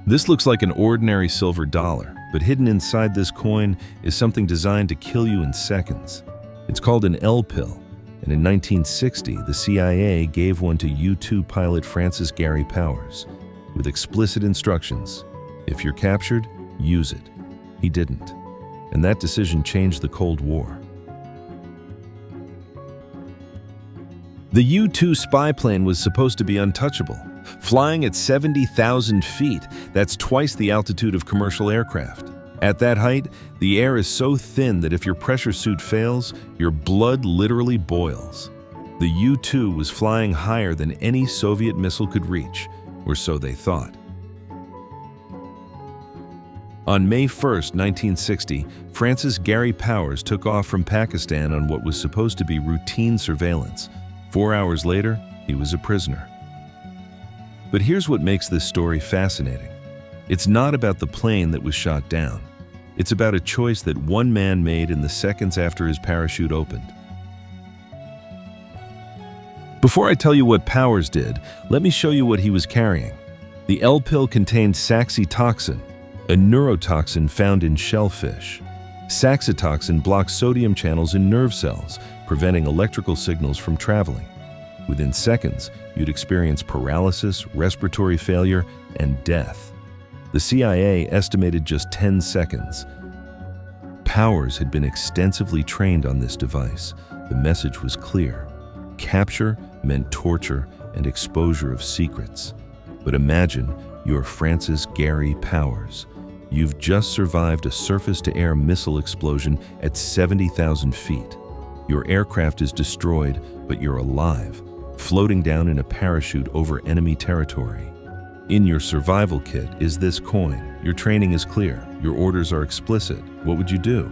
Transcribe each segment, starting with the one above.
This looks like an ordinary silver dollar, but hidden inside this coin is something designed to kill you in seconds. It's called an L pill, and in 1960, the CIA gave one to U-2 pilot Francis Gary Powers, with explicit instructions: if you're captured, use it. He didn't, and that decision changed the Cold War. The U-2 spy plane was supposed to be untouchable, flying at 70,000 feet. That's twice the altitude of commercial aircraft. At that height, the air is so thin that if your pressure suit fails, your blood literally boils. The U-2 was flying higher than any Soviet missile could reach, or so they thought. On May 1, 1960, Francis Gary Powers took off from Pakistan on what was supposed to be routine surveillance. 4 hours later, he was a prisoner. But here's what makes this story fascinating. It's not about the plane that was shot down. It's about a choice that one man made in the seconds after his parachute opened. Before I tell you what Powers did, let me show you what he was carrying. The L pill contained saxitoxin, a neurotoxin found in shellfish. Saxitoxin blocks sodium channels in nerve cells, preventing electrical signals from traveling. Within seconds, you'd experience paralysis, respiratory failure, and death. The CIA estimated just 10 seconds. Powers had been extensively trained on this device. The message was clear. Capture meant torture and exposure of secrets. But imagine you're Francis Gary Powers. You've just survived a surface-to-air missile explosion at 70,000 feet. Your aircraft is destroyed, but you're alive, floating down in a parachute over enemy territory. In your survival kit is this coin. Your training is clear. Your orders are explicit. What would you do?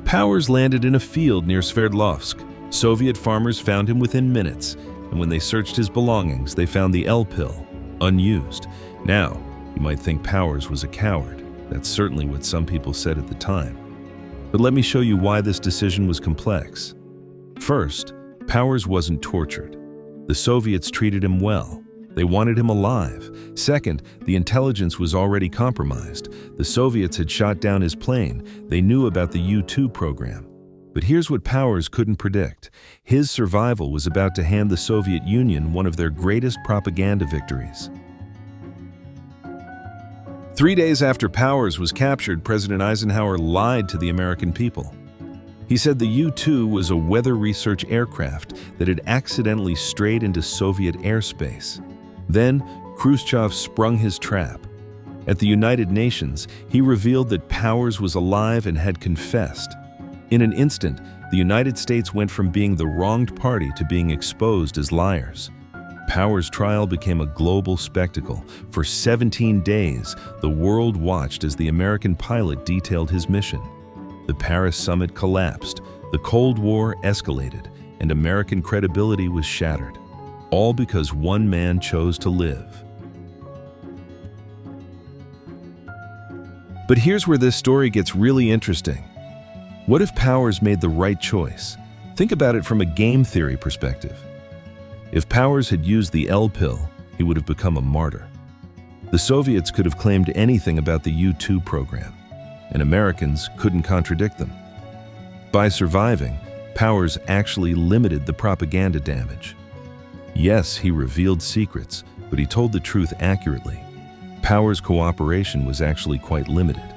Powers landed in a field near Sverdlovsk. Soviet farmers found him within minutes, and when they searched his belongings, they found the L pill, unused. Now, you might think Powers was a coward. That's certainly what some people said at the time. But let me show you why this decision was complex. First, Powers wasn't tortured. The Soviets treated him well. They wanted him alive. Second, the intelligence was already compromised. The Soviets had shot down his plane. They knew about the U-2 program. But here's what Powers couldn't predict. His survival was about to hand the Soviet Union one of their greatest propaganda victories. 3 days after Powers was captured, President Eisenhower lied to the American people. He said the U-2 was a weather research aircraft that had accidentally strayed into Soviet airspace. Then, Khrushchev sprung his trap. At the United Nations, he revealed that Powers was alive and had confessed. In an instant, the United States went from being the wronged party to being exposed as liars. Powers' trial became a global spectacle. For 17 days, the world watched as the American pilot detailed his mission. The Paris summit collapsed, the Cold War escalated, and American credibility was shattered. All because one man chose to live. But here's where this story gets really interesting. What if Powers made the right choice? Think about it from a game theory perspective. If Powers had used the L pill, he would have become a martyr. The Soviets could have claimed anything about the U-2 program, and Americans couldn't contradict them. By surviving, Powers actually limited the propaganda damage. Yes, he revealed secrets, but he told the truth accurately. Powers' cooperation was actually quite limited.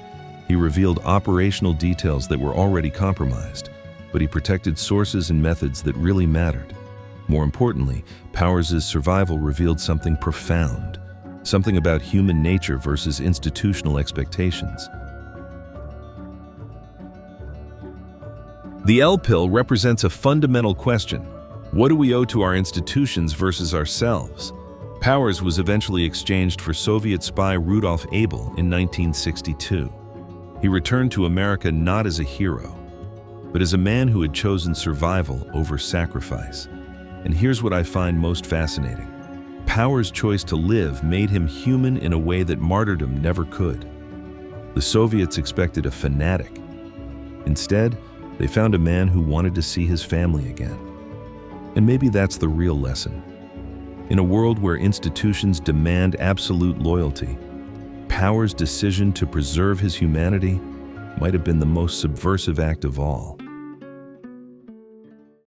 He revealed operational details that were already compromised, but he protected sources and methods that really mattered. More importantly, Powers' survival revealed something profound, something about human nature versus institutional expectations. The L pill represents a fundamental question. What do we owe to our institutions versus ourselves? Powers was eventually exchanged for Soviet spy Rudolf Abel in 1962. He returned to America not as a hero, but as a man who had chosen survival over sacrifice. And here's what I find most fascinating. Powers' choice to live made him human in a way that martyrdom never could. The Soviets expected a fanatic. Instead, they found a man who wanted to see his family again. And maybe that's the real lesson. In a world where institutions demand absolute loyalty, Power's decision to preserve his humanity might have been the most subversive act of all.